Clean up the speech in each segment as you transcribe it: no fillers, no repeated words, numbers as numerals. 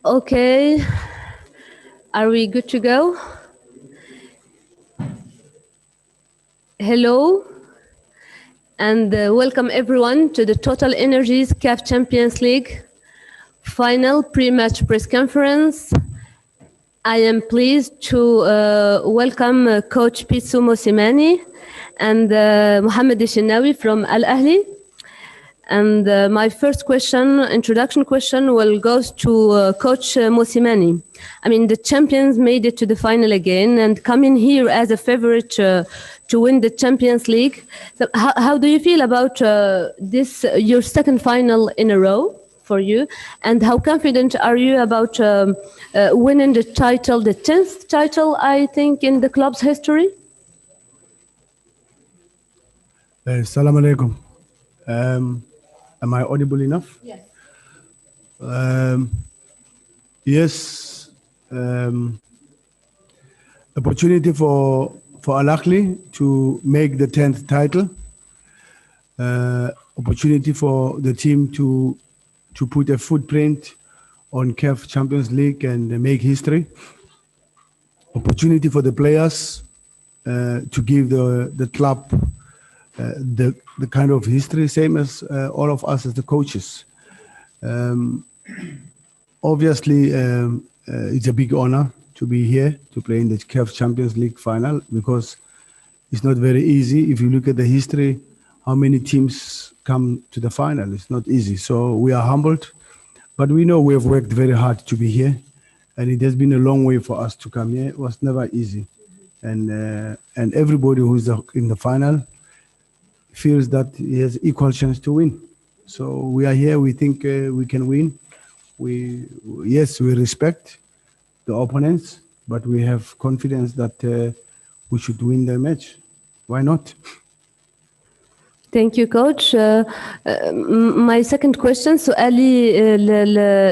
Okay, are we good to go? Hello, and welcome everyone to the TotalEnergies CAF Champions League final pre-match press conference. I am pleased to welcome Coach Pitsu Mosimani and Mohamed Ishinawi from Al Ahli. And my first introduction question, will goes to Coach Mosimani. I mean, the champions made it to the final again and coming here as a favorite to win the Champions League. So how do you feel about this, your second final in a row for you? And how confident are you about winning the title, the 10th title, I think, in the club's history? Assalamu alaikum. Am I audible enough? Yes. Yes. Opportunity for Al Ahly to make the 10th title. Opportunity for the team to put a footprint on CAF Champions League and make history. Opportunity for the players to give the club the kind of history, same as all of us as the coaches. Obviously, it's a big honor to be here to play in the CAF Champions League final, because it's not very easy. If you look at the history, how many teams come to the final, it's not easy. So we are humbled, but we know we have worked very hard to be here, and it has been a long way for us to come here. It was never easy. And everybody who's in the final feels that he has equal chance to win. So we are here, we think we can win. We respect the opponents, but we have confidence that we should win the match. Why not? Thank you, Coach. My second question, سؤالي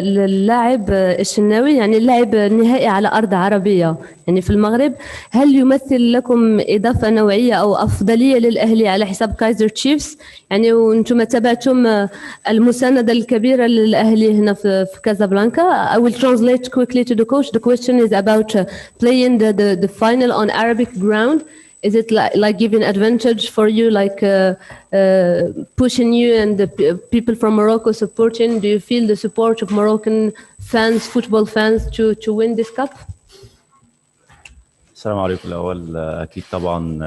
للاعب الشناوي، يعني اللعب نهائي على أرض عربية يعني في المغرب، هل يمثل لكم إضافة نوعية أو أفضلية للأهلي على حساب كايزر تشيفز؟ يعني وأنتم تابعتم المساندة الكبيرة للأهلي هنا في كازابلانكا. I will translate quickly to the coach. The question is about playing the final on Arabic ground. Is it like giving advantage for you, like pushing you and the people from Morocco supporting? Do you feel the support of Moroccan fans, football fans, to win this cup? السلام عليكم. الأول أكيد طبعا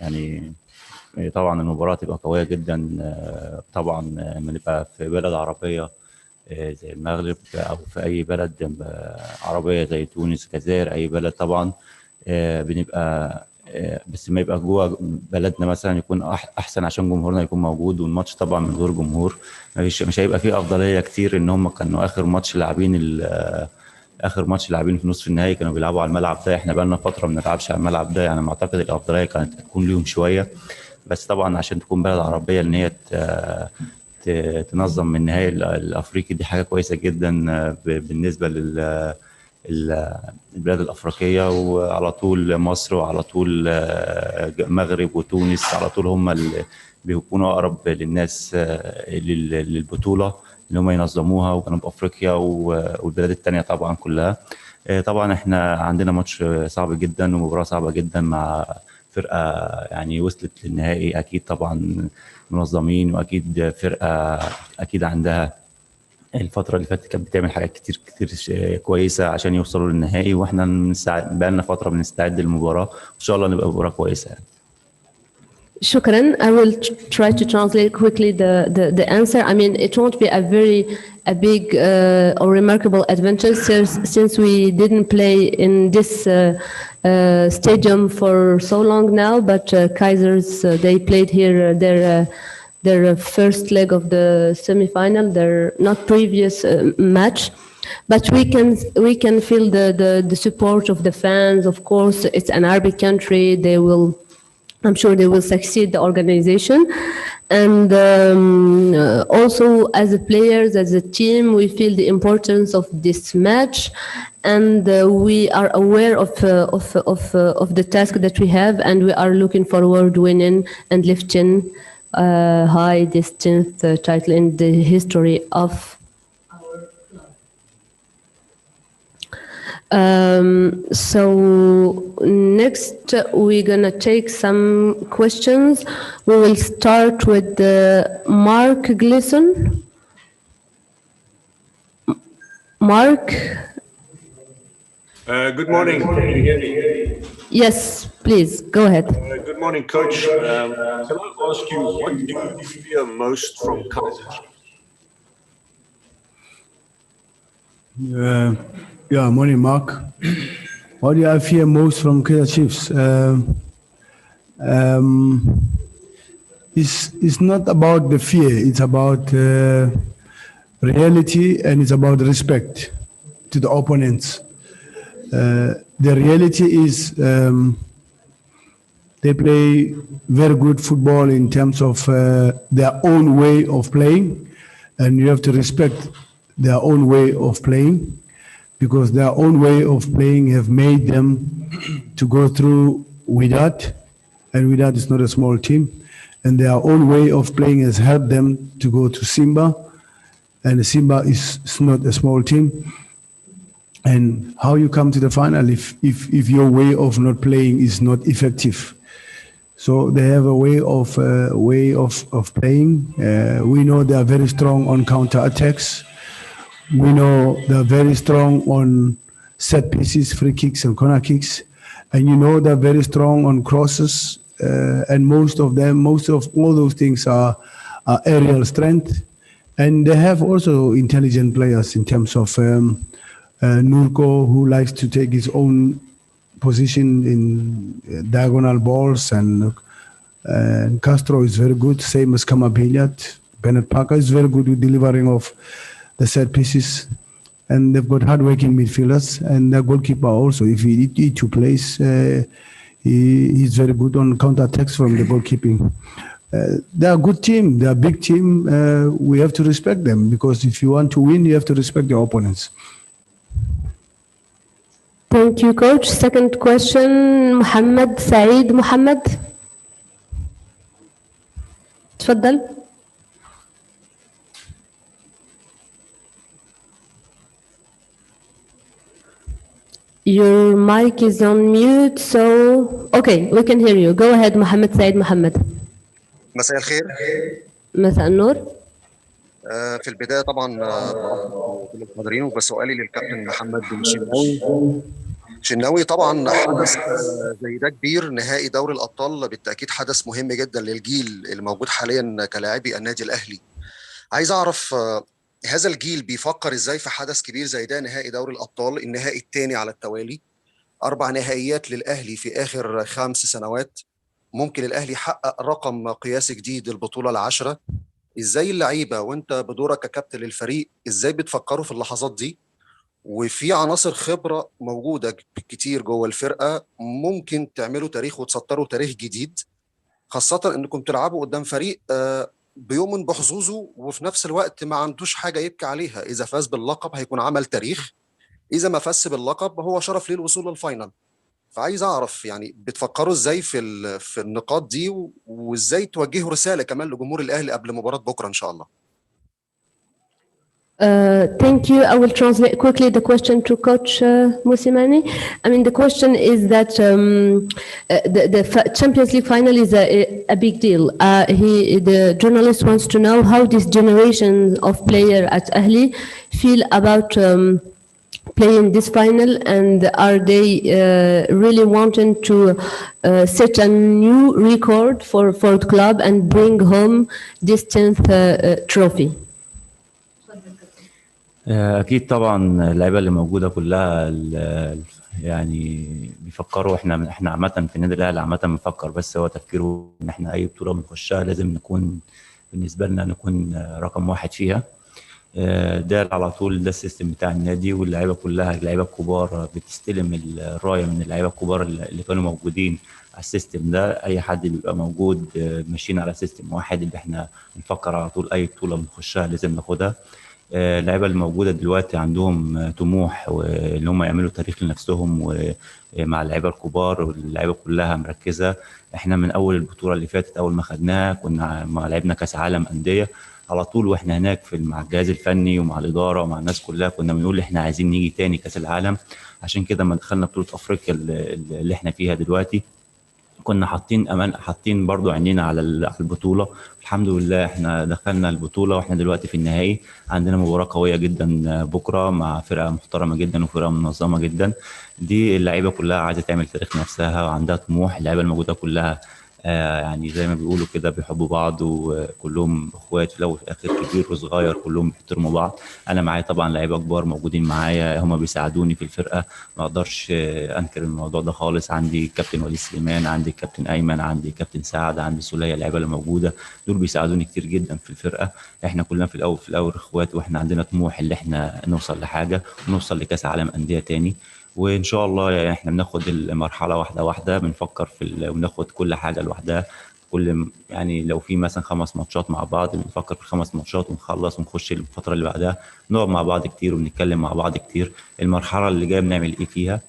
يعني طبعا المباراة تبقى قوية جدا. طبعا لما نبقى في بلد عربية زي المغرب أو في أي بلد عربية زي تونس، الجزائر، أي بلد طبعا بنبقى بس ما يبقى جوه بلدنا مثلا يكون احسن عشان جمهورنا يكون موجود. والماتش طبعا من غير جمهور مش هيبقى فيه افضليه كتير. ان هم كانوا اخر ماتش لاعبين في نصف النهائي كانوا بيلعبوا على الملعب ده. احنا بقالنا فتره ما بنلعبش على الملعب ده، يعني اعتقد الافضليه كانت تكون ليهم شويه. بس طبعا عشان تكون بلد عربيه ان هي تنظم من النهائي الافريقي، دي حاجه كويسه جدا بالنسبه البلاد الأفريقية. وعلى طول مصر وعلى طول المغرب وتونس على طول هم اللي بيكونوا أقرب للناس للبطولة اللي هم ينظموها، وجنوب أفريقيا والبلاد التانية طبعا كلها. طبعا احنا عندنا ماتش صعب جدا ومباراة صعبة جدا مع فرقة يعني وصلت للنهائي. أكيد طبعا منظمين، وأكيد فرقة أكيد عندها الفترة اللي فاتت كانت بتعمل حاجات كتير كويسة عشان يوصلوا للنهائي، واحنا بقالنا فترة بنستعد للمباراة، وإن شاء الله نبقى مباراة كويسة يعني. Shukran. I will try to translate quickly the answer. I mean, it won't be a big or remarkable adventure since we didn't play in this stadium for so long now. But Kaizers, they played here their first leg of the semi-final, their not previous match. But we can feel the support of the fans. Of course, it's an Arabic country. I'm sure they will succeed, the organization. And also as a players, as a team, we feel the importance of this match, and we are aware of the task that we have, and we are looking forward winning and lifting high this 10th title in the history of our club. So next we're gonna take some questions. We will start with Mark Gleason. Mark. Good morning. Can you hear me? Yes, please go ahead. Good morning, Coach. Can I ask you, what do you fear most from Kaizer Chiefs? Yeah, morning, Mark. What do I fear most from Kaizer Chiefs? It's not about the fear. It's about reality, and it's about respect to the opponents. The reality is they play very good football in terms of their own way of playing, and you have to respect their own way of playing, because their own way of playing have made them to go through Wydad, and Wydad is not a small team, and their own way of playing has helped them to go to Simba, and Simba is not a small team. And how you come to the final if your way of not playing is not effective. So they have a way of playing. We know they are very strong on counter attacks. We know they are very strong on set pieces, free kicks and corner kicks, and you know they're very strong on crosses. And most of all those things are aerial strength, and they have also intelligent players in terms of Nurko, who likes to take his own position in diagonal balls, and Castro is very good, same as Kamabinat. Bennett Parker is very good with delivering of the set pieces, and they've got hard-working midfielders, and their goalkeeper also. If he need to place, he's very good on counter-attacks from the goalkeeping. They're a good team. They're a big team. We have to respect them, because if you want to win, you have to respect your opponents. Thank you, Coach. Second question, Mohammed Saeed Mohammed. تفضل. Your mic is on mute, so okay, we can hear you. Go ahead, Mohammed Saeed Mohammed. مساء الخير. مساء النور. في البداية طبعا برحب بكل الحاضرين، وبسؤالي للكابتن محمد بن شناوي. شناوي طبعا حدث زي ده كبير، نهائي دوري الأبطال بالتأكيد حدث مهم جدا للجيل الموجود حاليا كلاعبي النادي الأهلي. عايز أعرف هذا الجيل بيفكر ازاي في حدث كبير زي ده، نهائي دوري الأبطال، النهائي الثاني على التوالي، 4 نهائيات للأهلي في آخر 5 سنوات. ممكن الأهلي يحقق رقم قياسي جديد، البطولة ال10. ازاي اللعيبة وانت بدورك ككابتن للفريق ازاي بتفكروا في اللحظات دي؟ وفي عناصر خبرة موجودة كتير جوه الفرقة، ممكن تعملوا تاريخ وتسطروا تاريخ جديد، خاصة انكم تلعبوا قدام فريق بيؤمن بحظوظه، وفي نفس الوقت ما عندوش حاجة يبكي عليها. إذا فاز باللقب هيكون عمل تاريخ، إذا ما فاز باللقب هو شرف ليه الوصول للفاينل. فعايز أعرف يعني بتفكروا إزاي في النقاط دي، وإزاي توجهوا رسالة كمان لجمهور الأهلي قبل مباراة بكرة إن شاء الله. Thank you. I will translate quickly the question to Coach Musimani. I mean, the question is that the Champions League final is a big deal. The journalist wants to know how this generation of players at Ahli feel about playing this final, and are they really wanting to set a new record for the club and bring home this 10th trophy? اكيد طبعا اللعيبه اللي موجوده كلها يعني بيفكروا. احنا عامه في النادي الاهلي عامه بنفكر، بس هو تفكيره ان احنا اي بطوله بنخشها لازم نكون بالنسبه لنا نكون رقم 1 فيها. ده على طول ده السيستم بتاع النادي، واللعيبه كلها اللعيبه الكبار بتستلم الرايه من اللعيبه الكبار اللي كانوا موجودين على السيستم ده. اي حد بيبقى موجود ماشيين على سيستم واحد، اللي احنا بنفكر على طول اي بطوله بنخشها لازم ناخدها. اللعيبه الموجوده دلوقتي عندهم طموح وان هم يعملوا تاريخ لنفسهم، ومع اللعيبه الكبار واللعيبه كلها مركزه. احنا من اول البطوله اللي فاتت اول ما خدناها كنا ما لعبنا كاس عالم انديه على طول، واحنا هناك مع الجهاز الفني ومع الاداره ومع الناس كلها كنا بنقول احنا عايزين نيجي تاني كاس العالم. عشان كده ما دخلنا بطوله افريقيا اللي احنا فيها دلوقتي كنا حاطين برضو عينينا على البطوله. الحمد لله احنا دخلنا البطوله واحنا دلوقتي في النهائي. عندنا مباراه قويه جدا بكره مع فرقه محترمه جدا وفرقه منظمه جدا. دي اللعيبه كلها عايزه تعمل تاريخ نفسها وعندها طموح. اللعيبه الموجوده كلها يعني زي ما بيقولوا كده بيحبوا بعض وكلهم اخوات في الاول وفي الاخر، كبير وصغير كلهم بيحترموا بعض. انا معايا طبعا لعيبه كبار موجودين معايا هم بيساعدوني في الفرقه، ما اقدرش انكر الموضوع ده خالص. عندي كابتن وليد سليمان، عندي كابتن ايمن، عندي كابتن سعد، عندي سوليه، اللعيبه اللي موجوده دول بيساعدوني كتير جدا في الفرقه. احنا كلنا في الاول اخوات، واحنا عندنا طموح اللي احنا نوصل لحاجه ونوصل لكاس عالم انديه تاني. وان شاء الله يعني احنا بناخد المرحله واحده واحده، بنفكر وناخد كل حاجه لوحدها. يعني لو في مثلا 5 ماتشات مع بعض بنفكر في 5 ماتشات ونخلص ونخش الفتره اللي بعدها، نقعد مع بعض كتير ونتكلم مع بعض كتير المرحله اللي جايه بنعمل ايه فيها.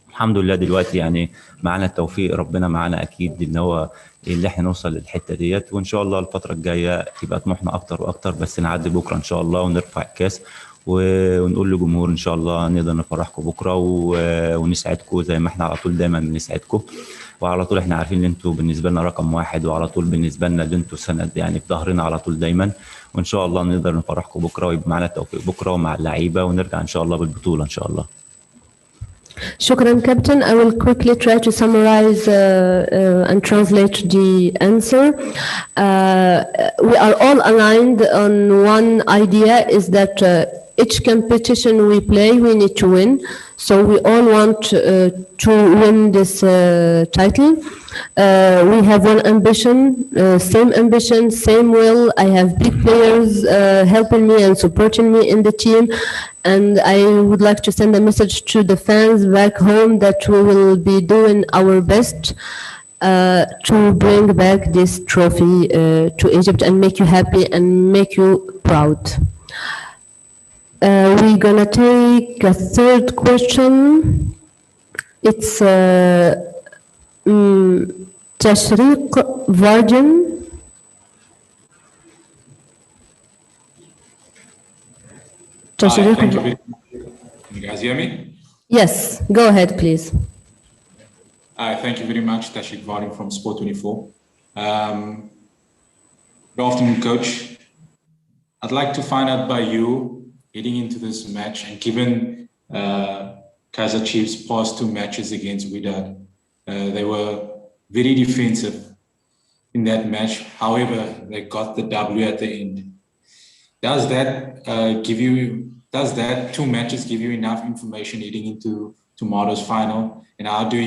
الحمد لله دلوقتي يعني معانا التوفيق، ربنا معانا اكيد ان هو اللي احنا نوصل للحته ديت. وان شاء الله الفتره الجايه يبقى طموحنا اكتر واكتر، بس نعدي بكره ان شاء الله ونرفع الكاس ونقول للجمهور ان شاء الله نقدر نفرحكم بكره ونسعدكم زي ما احنا على طول دايما بنسعدكم. وعلى طول احنا عارفين ان انتوا بالنسبه لنا رقم واحد، وعلى طول بالنسبه لنا اللي انتوا سند يعني في ظهرنا على طول دايما. وان شاء الله نقدر نفرحكم بكره ويبقى معانا التوفيق بكره ومع اللعيبه ونرجع ان شاء الله بالبطوله ان شاء الله. Shukran, Captain. I will quickly try to summarize and translate the answer. We are all aligned on one idea, is that each competition we play, we need to win. So we all want to win this title. We have one ambition, same will. I have big players helping me and supporting me in the team. And I would like to send a message to the fans back home that we will be doing our best to bring back this trophy to Egypt and make you happy and make you proud. We're gonna take a third question. It's Tashriq Varjan. Thank you. Can you guys hear me? Yes, go ahead, please. Thank you very much, Tashik Varim from Sport 24. Good afternoon, Coach. I'd like to find out by you, heading into this match, and given Kaizer Chiefs' past 2 matches against Wydad, they were very defensive in that match. However, they got the W at the end. Does that 2 matches give you enough information heading into tomorrow's final? And how do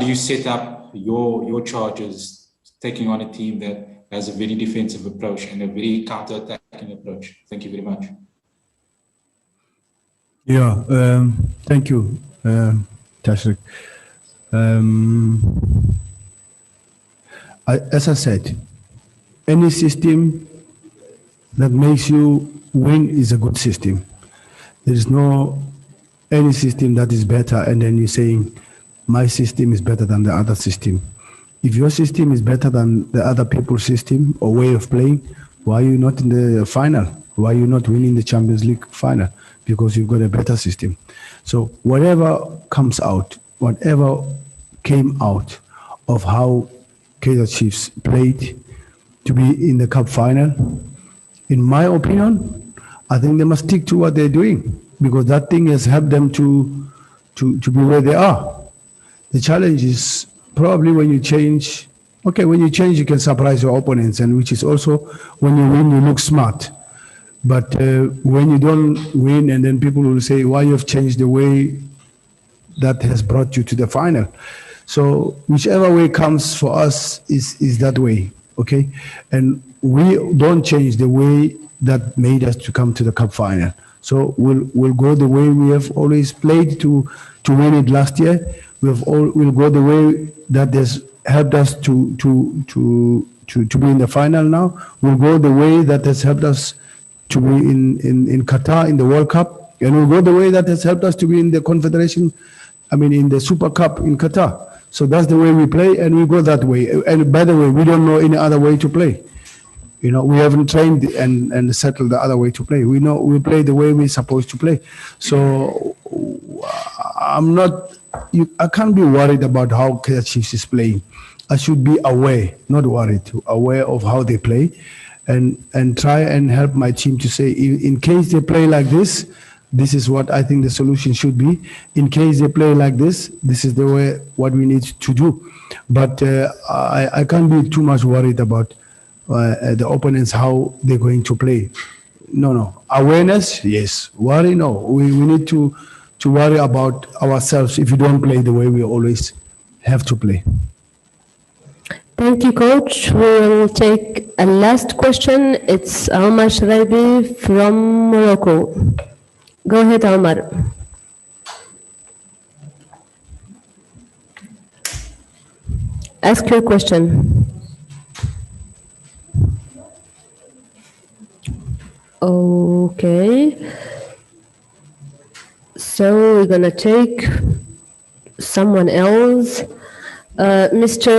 you set up your charges taking on a team that has a very defensive approach and a very counter-attacking approach? Thank you very much. Yeah, thank you, Tashrik. As I said, any system that makes you win is a good system. There is no any system that is better and then you're saying my system is better than the other system. If your system is better than the other people's system or way of playing, why are you not in the final? Why are you not winning the Champions League final? Because you've got a better system. So whatever comes out, whatever came out of how Kaizer Chiefs played to be in the cup final, in my opinion, I think they must stick to what they're doing because that thing has helped them to be where they are. The challenge is probably when you change. Okay, when you change, you can surprise your opponents, and which is also when you win, you look smart. But when you don't win, and then people will say, why you've changed the way that has brought you to the final. So whichever way comes for us is that way, okay? And we don't change the way that made us to come to the cup final. So we'll go the way we have always played to win it last year. We'll go the way that has helped us to be in the final now. We'll go the way that has helped us to be in Qatar in the World Cup, and we go the way that has helped us to be in the Confederation, in the Super Cup in Qatar. So that's the way we play, and we go that way. And by the way, we don't know any other way to play. We haven't trained and settled the other way to play. We know we play the way we're supposed to play. So I can't be worried about how Kaizer Chiefs is playing. I should be aware, not worried, aware of how they play, and try and help my team to say, in case they play like this is what I think the solution should be. In case they play like this is the way what we need to do. But I can't be too much worried about the opponents, how they're going to play. No. Awareness, yes. Worry, no. We need to worry about ourselves if we don't play the way we always have to play. Thank you, Coach. We will take a last question. It's Omar Shraibi from Morocco. Go ahead, Omar. Ask your question. Okay. So we're gonna take someone else. Mr.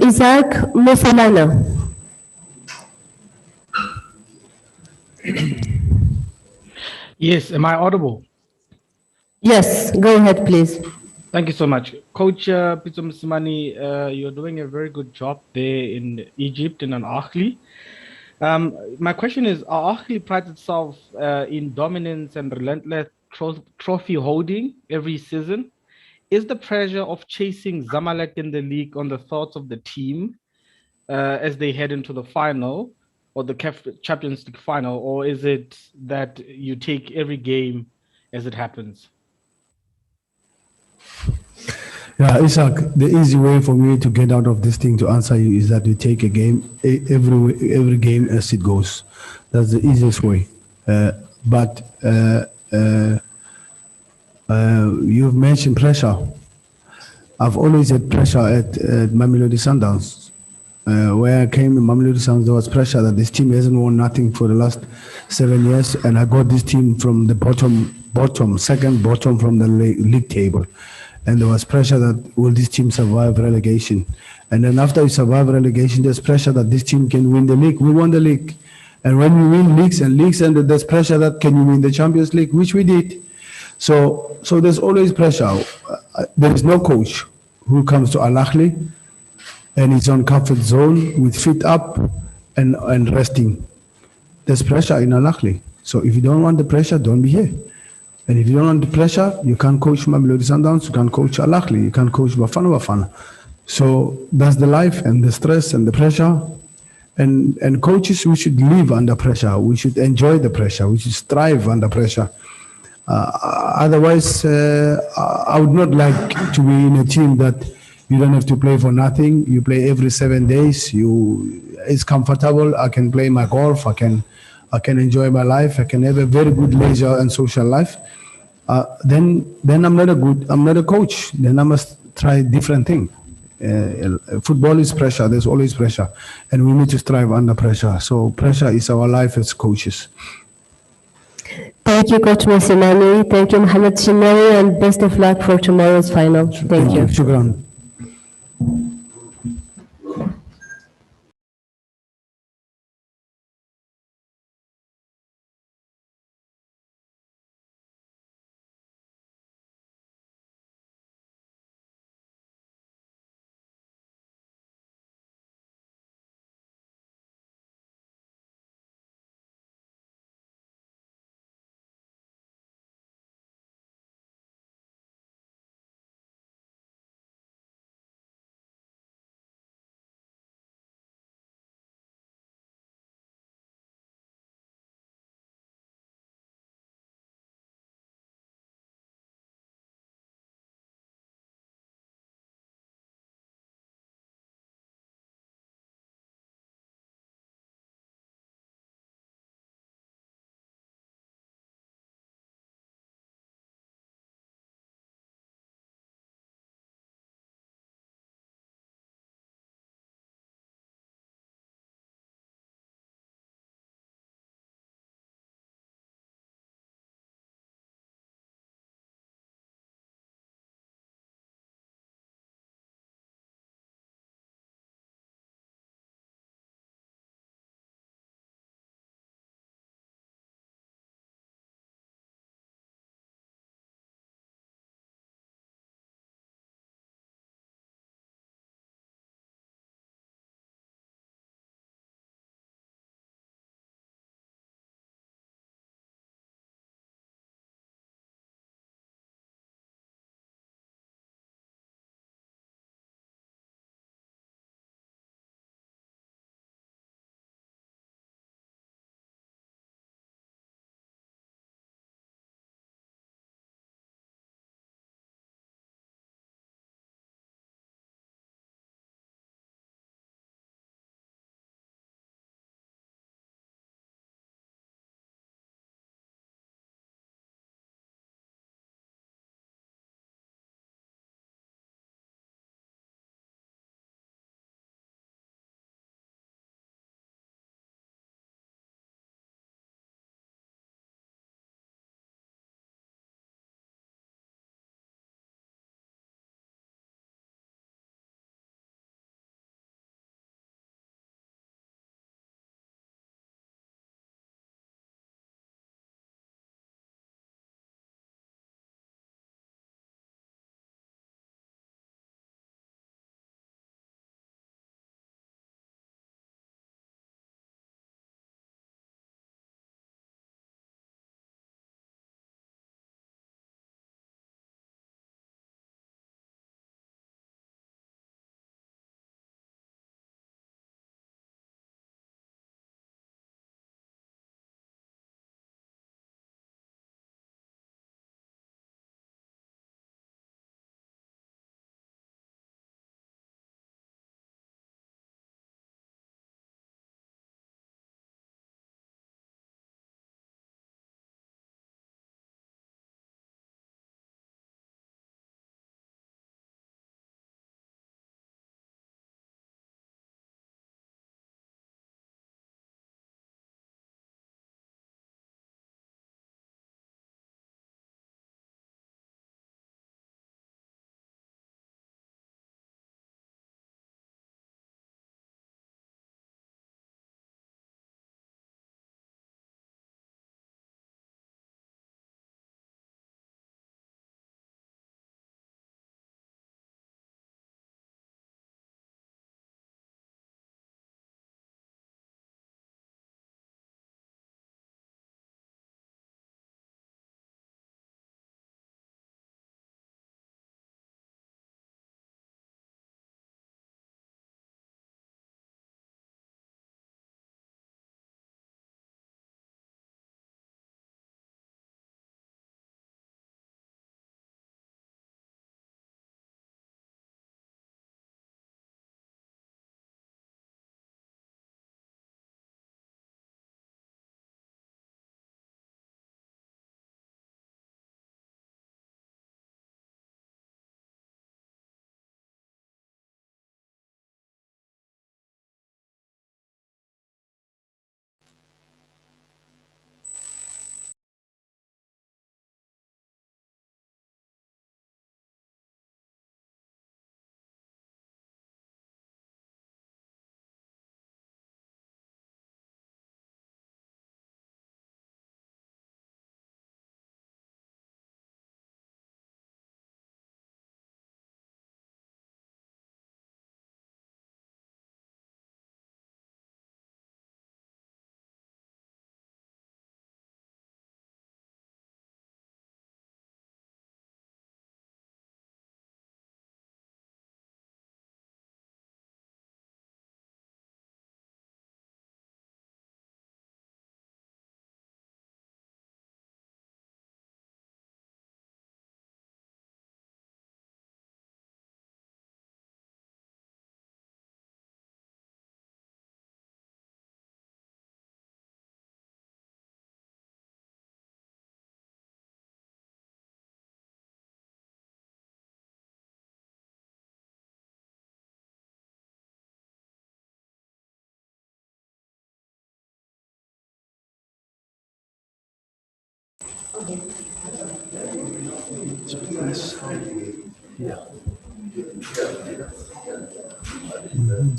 Isaac Mosalana. Yes, am I audible? Yes, go ahead, please. Thank you so much. Coach Pitso Msimani, you're doing a very good job there in Egypt and in Al-Ahly. My question is, Al-Ahly prides itself in dominance and relentless trophy holding every season. Is the pressure of chasing Zamalek in the league on the thoughts of the team as they head into the final or the CAF Champions League final, or is it that you take every game as it happens? Yeah, Isaac, the easy way for me to get out of this thing to answer you is that you take a game, every game as it goes. That's the easiest way. But you've mentioned pressure. I've always had pressure at Mamelodi Sundowns. Where I came in Mamelodi Sundowns, there was pressure that this team hasn't won nothing for the last 7 years, and I got this team from the second bottom from the league table. And there was pressure that will this team survive relegation? And then after we survive relegation, there's pressure that this team can win the league. We won the league. And when we win leagues, and there's pressure that can you win the Champions League, which we did. So there's always pressure. There is no coach who comes to Al-Ahly and is on comfort zone with feet up and resting. There's pressure in Al-Ahly. So if you don't want the pressure, don't be here. And if you don't want the pressure, you can't coach Mamelodi Sundowns, you can't coach Al-Ahly, you can't coach Bafana. So that's the life and the stress and the pressure. And coaches, we should live under pressure. We should enjoy the pressure. We should strive under pressure. Otherwise, I would not like to be in a team that you don't have to play for nothing. You play every 7 days. It's comfortable. I can play my golf. I can enjoy my life. I can have a very good leisure and social life. Then I'm not a coach. Then I must try a different thing. Football is pressure. There's always pressure, and we need to strive under pressure. So pressure is our life as coaches. Thank you, Coach Mosimani. Thank you, Mohamed Shimari, and best of luck for tomorrow's final. Thank you. Shukran.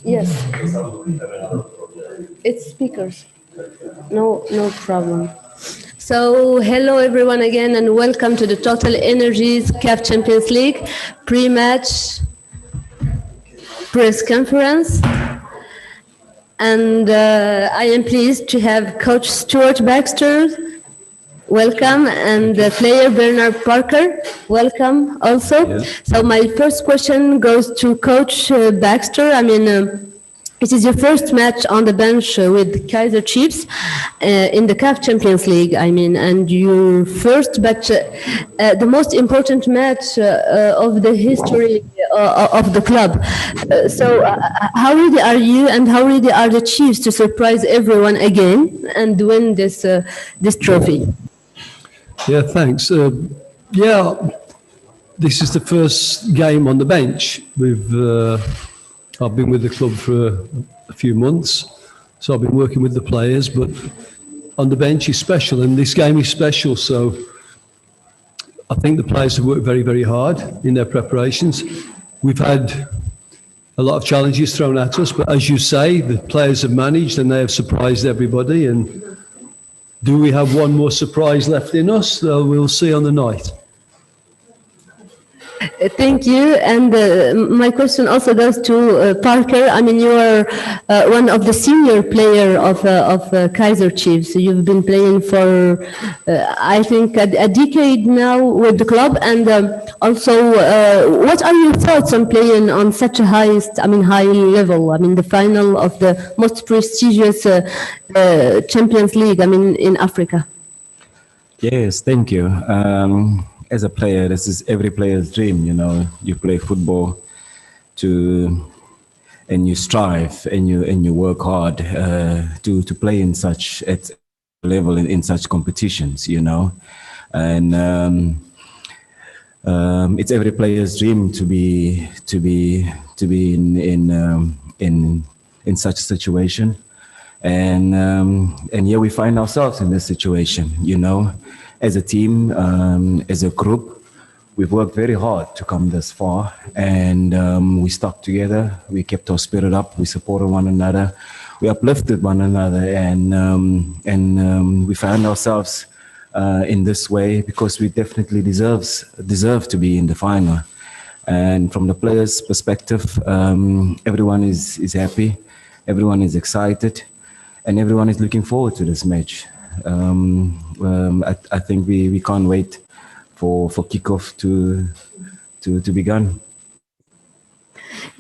Yes. It's speakers. No, no problem. So, hello everyone again, and welcome to the TotalEnergies CAF Champions League pre-match press conference. And I am pleased to have Coach Stuart Baxter. Welcome, and player Bernard Parker, welcome also. Yeah. So my first question goes to Coach Baxter. I mean, it is your first match on the bench with Kaizer Chiefs in the CAF Champions League, I mean, and your first match, the most important match of the history of the club. So how ready are you, and how ready are the Chiefs to surprise everyone again and win this trophy? Yeah, thanks. This is the first game on the bench. I've been with the club for a few months, so I've been working with the players, but on the bench is special, and this game is special, so I think the players have worked very, very hard in their preparations. We've had a lot of challenges thrown at us, but as you say, the players have managed and they have surprised everybody, and do we have one more surprise left in us? We'll see on the night. Thank you. And my question also goes to Parker. I mean, you are one of the senior player of Kaizer Chiefs. You've been playing for, I think, a decade now with the club. And also, what are your thoughts on playing on such a high level? I mean, the final of the most prestigious Champions League, I mean, in Africa. Yes, thank you. As a player, this is every player's dream, you know. You play football and you strive and you work hard to play in such at level in such competitions, you know. And it's every player's dream to be in such a situation. And here we find ourselves in this situation, you know. As a team, as a group, we've worked very hard to come this far, and we stuck together. We kept our spirit up. We supported one another. We uplifted one another, and we found ourselves in this way because we definitely deserve to be in the final. And from the players' perspective, everyone is happy, everyone is excited, and everyone is looking forward to this match. I think we can't wait for kickoff to begin.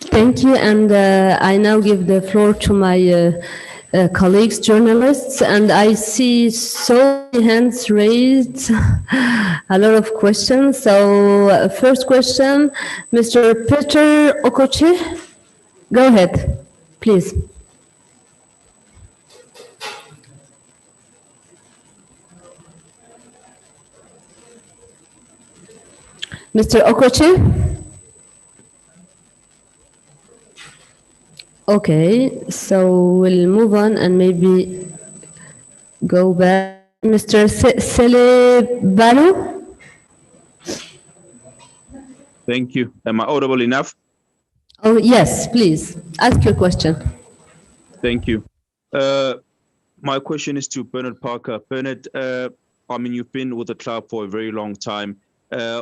Thank you, and I now give the floor to my colleagues, journalists, and I see so many hands raised, a lot of questions. So first question, Mr. Peter Okoche, go ahead, please. Mr. Okoche? Okay, so we'll move on and maybe go back. Mr. Selebano? Thank you. Am I audible enough? Oh, yes, please. Ask your question. Thank you. My question is to Bernard Parker. Bernard, I mean, you've been with the club for a very long time.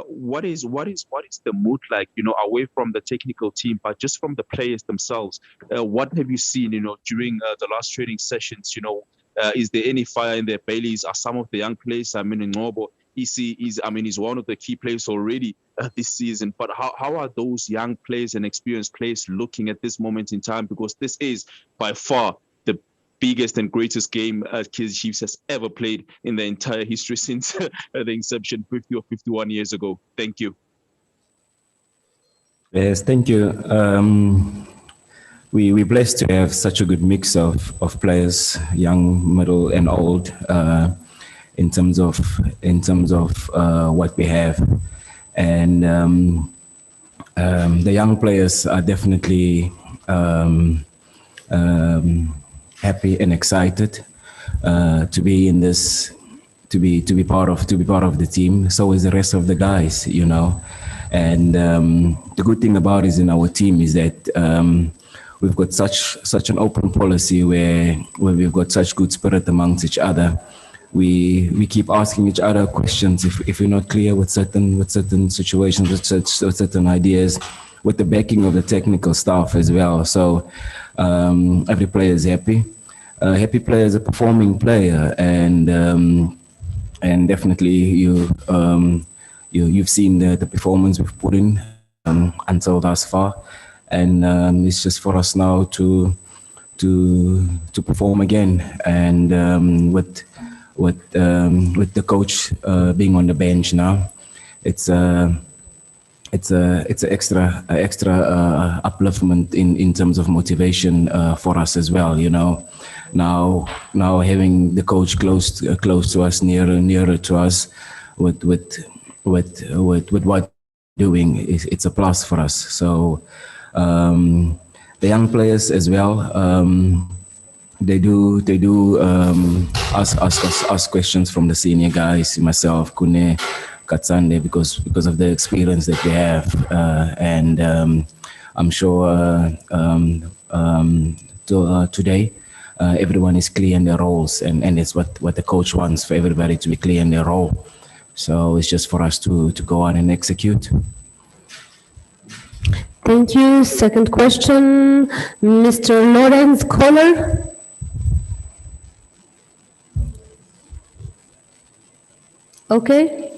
What is the mood like, you know, away from the technical team, but just from the players themselves? What have you seen, you know, during the last training sessions? You know, is there any fire in their bellies? Are some of the young players, I mean, in Ngobo, he's one of the key players already this season. But how are those young players and experienced players looking at this moment in time? Because this is by far the biggest and greatest game Kaizer Chiefs has ever played in the entire history since the inception 50 or 51 years ago. Thank you. Yes, thank you. We're blessed to have such a good mix of players, young, middle, and old, in terms of what we have. And the young players are definitely happy and excited to be in this be part of the team. So is the rest of the guys, you know. And the good thing about is in our team is that we've got such an open policy where we've got such good spirit amongst each other. We keep asking each other questions if we're not clear with certain situations, with certain ideas, with the backing of the technical staff as well. So every player is happy. Happy player is a performing player, and definitely you've seen the performance we've put in until thus far, and it's just for us now to perform again, and with the coach being on the bench now, it's an extra upliftment in terms of motivation for us as well, you know. Now having the coach close to us, nearer to us, with what we're doing, it's a plus for us. So the young players as well, they do ask questions from the senior guys, myself, Kune, Katsande, because of the experience that they have, and I'm sure today everyone is clear in their roles, and it's what the coach wants, for everybody to be clear in their role. So it's just for us to go on and execute. Thank you. Second question, Mr. Lawrence Kohler. Okay.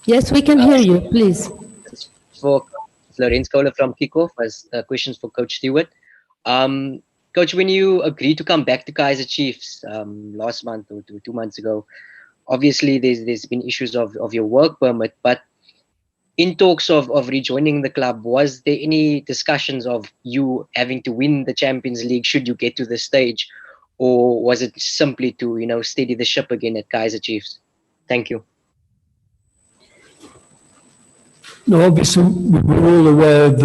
Yes, we can hear you, please. For Lorenz Kohler from Kickoff, as questions for Coach Stewart. Coach, when you agreed to come back to Kaizer Chiefs last month or 2 months ago, obviously there's been issues of your work permit, but in talks of rejoining the club, was there any discussions of you having to win the Champions League should you get to this stage, or was it simply to, you know, steady the ship again at Kaizer Chiefs? Thank you. No, obviously we're all aware of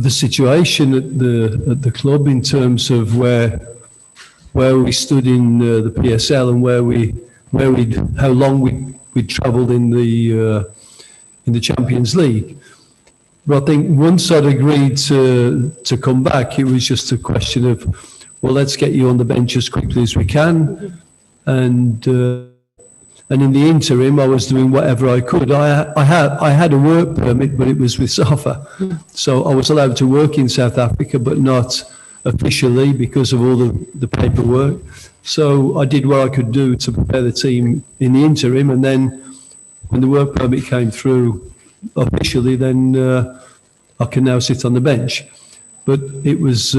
the situation at the club in terms of where we stood in the PSL and how long we'd travelled in the Champions League. But I think once I'd agreed to come back, it was just a question of, well, let's get you on the bench as quickly as we can, and in the interim, I was doing whatever I could. I had a work permit, but it was with SAFA, so I was allowed to work in South Africa, but not officially because of all the paperwork. So I did what I could do to prepare the team in the interim, and then when the work permit came through officially, then I can now sit on the bench. But it was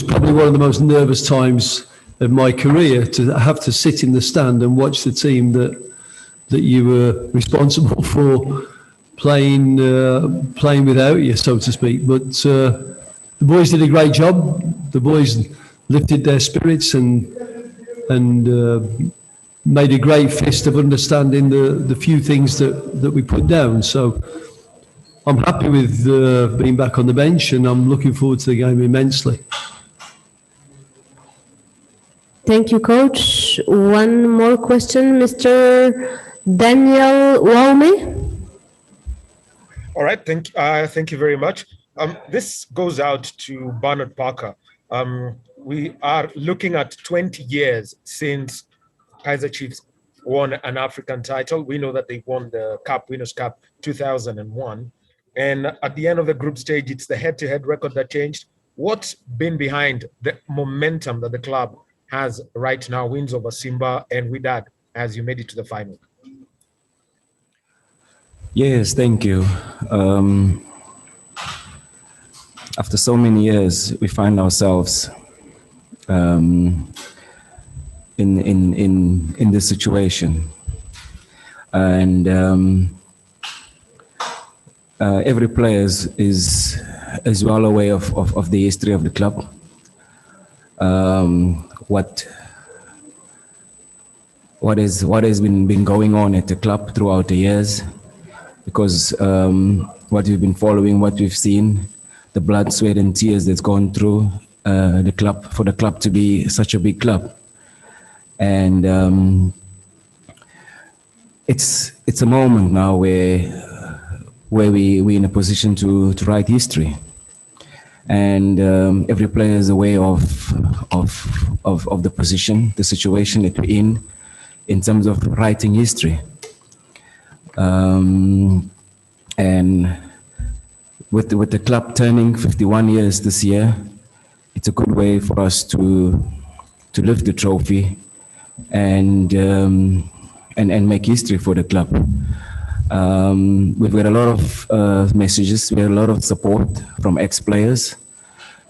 probably one of the most nervous times of my career to have to sit in the stand and watch the team that you were responsible for playing without you, so to speak. But the boys did a great job. The boys lifted their spirits and made a great fist of understanding the few things that we put down. So I'm happy with being back on the bench, and I'm looking forward to the game immensely. Thank you, Coach. One more question, Mr. Daniel Waume. All right, thank you very much. This goes out to Bernard Parker. We are looking at 20 years since Kaizer Chiefs won an African title. We know that they won the Cup, Winners' Cup 2001. And at the end of the group stage, it's the head-to-head record that changed. What's been behind the momentum that the club has right now, wins over Simba and Wydad as you made it to the final? Yes, thank you. After so many years, we find ourselves in this situation, and every player is well aware of the history of the club. What has been going on at the club throughout the years, because what we've been following, what we've seen, the blood, sweat and tears that's gone through the club, for the club to be such a big club. And it's a moment now where we're in a position to write history. And every player is aware of the position, the situation that we're in terms of writing history. And with the club turning 51 years this year, it's a good way for us to lift the trophy and make history for the club. We've got a lot of messages, we had a lot of support from ex-players,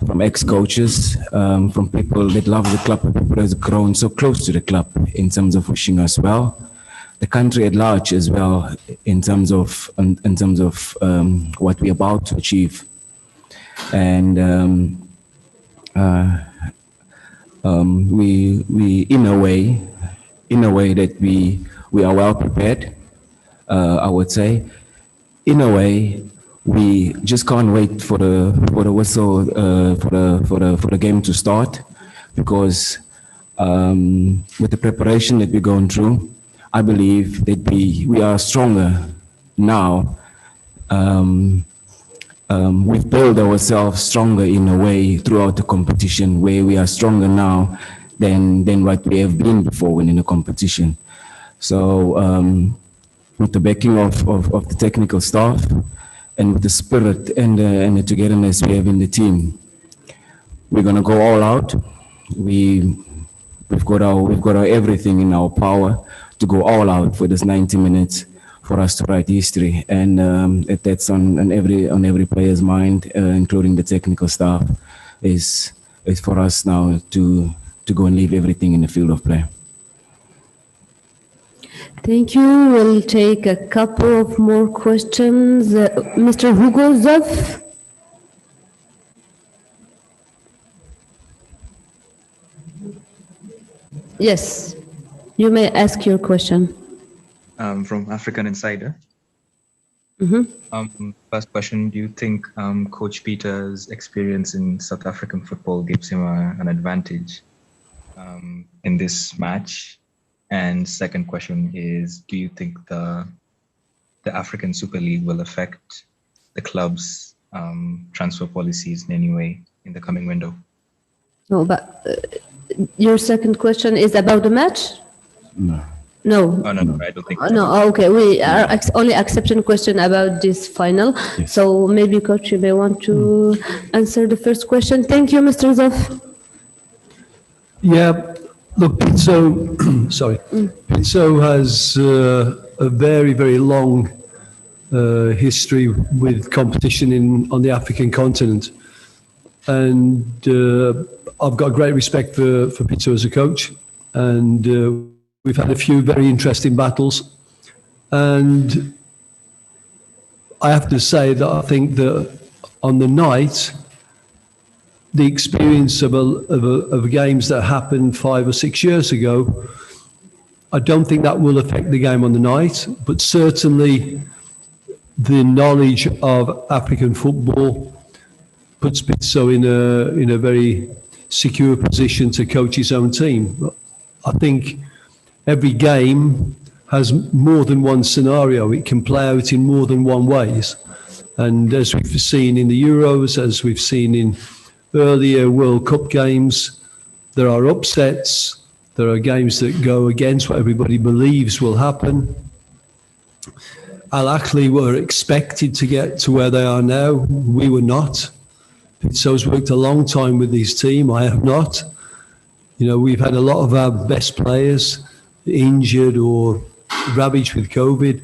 from ex-coaches, from people that love the club, people that have grown so close to the club in terms of wishing us well. The country at large as well, in terms of what we're about to achieve. And we in a way that we are well prepared, I would say. In a way, we just can't wait for the whistle for the game to start, because with the preparation that we're going through, I believe that we are stronger now. We've built ourselves stronger in a way throughout the competition, where we are stronger now than what we have been before when in the competition. So with the backing of the technical staff and with the spirit and the togetherness we have in the team, we're gonna go all out. We've got our everything in our power to go all out for this 90 minutes for us to write history, and that's on every player's mind, including the technical staff, is for us now to go and leave everything in the field of play. Thank you. We'll take a couple of more questions. Mr. Hugo Zoff. Yes, you may ask your question. From African Insider. Mm-hmm. First question, do you think Coach Peter's experience in South African football gives him an advantage in this match? And second question is, do you think the African Super League will affect the club's transfer policies in any way in the coming window? No, but your second question is about the match? No. No. Oh, no, I don't think so. No, okay. We are only accepting question about this final. Yes. So maybe Coach, you may want to answer the first question. Thank you, Mr. Zoff. Yeah, look, Pitso, sorry. Pitso has a very, very long history with competition on the African continent. And I've got great respect for Pitso as a coach. And we've had a few very interesting battles. And I have to say that I think that on the night, the experience of games that happened 5 or 6 years ago, I don't think that will affect the game on the night, but certainly the knowledge of African football puts Pitso in a very secure position to coach his own team. I think every game has more than one scenario. It can play out in more than one ways. And as we've seen in the Euros, as we've seen in earlier World Cup games, there are upsets. There are games that go against what everybody believes will happen. Al Ahly were expected to get to where they are now. We were not. Pitso's worked a long time with his team. I have not. You know, we've had a lot of our best players injured or ravaged with COVID.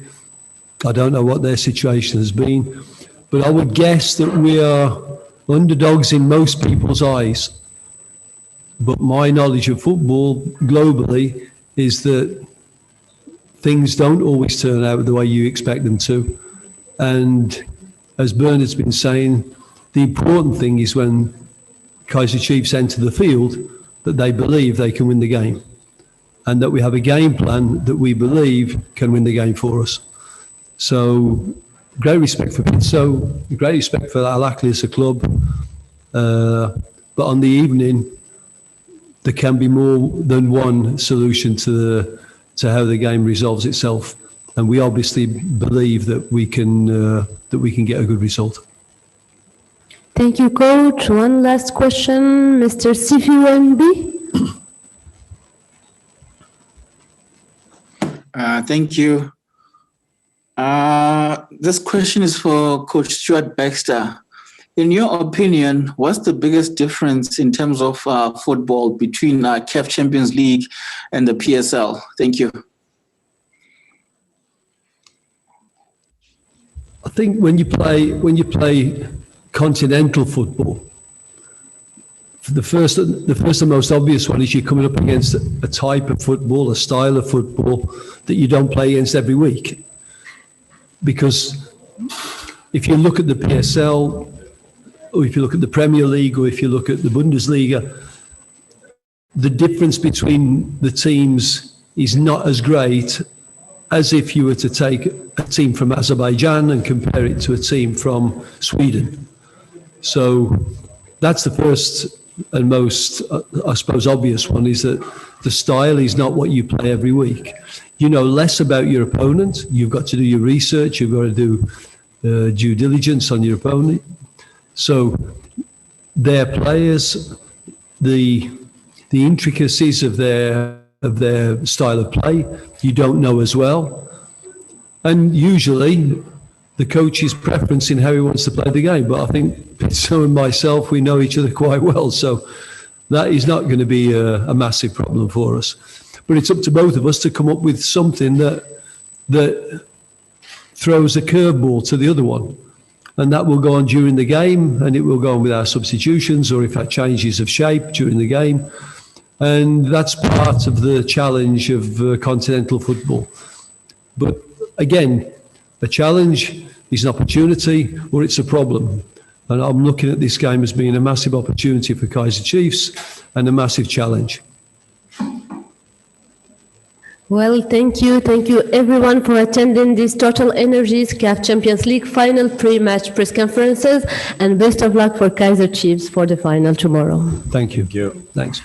I don't know what their situation has been, but I would guess that we are underdogs in most people's eyes. But my knowledge of football globally is that things don't always turn out the way you expect them to. And as Bernard's been saying, the important thing is when Kaizer Chiefs enter the field, that they believe they can win the game. And that we have a game plan that we believe can win the game for us. So, great respect for Pitso, great respect for Al Ahly as a club. But on the evening, there can be more than one solution to how the game resolves itself, and we obviously believe that we can get a good result. Thank you, Coach. One last question, Mr. Sifi Wenbi. Thank you. This question is for Coach Stuart Baxter. In your opinion, what's the biggest difference in terms of football between CAF Champions League and the PSL? Thank you. I think when you play continental football, the first and most obvious one is you're coming up against a type of football, a style of football that you don't play against every week. Because if you look at the PSL, or if you look at the Premier League, or if you look at the Bundesliga, the difference between the teams is not as great as if you were to take a team from Azerbaijan and compare it to a team from Sweden. So that's the first and most, I suppose, obvious one, is that the style is not what you play every week. You know less about your opponent. You've got to do your research. You've got to do due diligence on your opponent. So their players, the intricacies of their style of play, you don't know as well. And usually the coach's preference in how he wants to play the game. But I think Pizzo and myself, we know each other quite well. So that is not going to be a massive problem for us. But it's up to both of us to come up with something that throws a curveball to the other one. And that will go on during the game, and it will go on with our substitutions, or if that changes of shape during the game. And that's part of the challenge of continental football. But again, a challenge is an opportunity or it's a problem. And I'm looking at this game as being a massive opportunity for Kaizer Chiefs and a massive challenge. Well, thank you everyone for attending this TotalEnergies CAF Champions League final pre-match press conferences, and best of luck for Kaizer Chiefs for the final tomorrow. Thank you. Thank you. Thanks.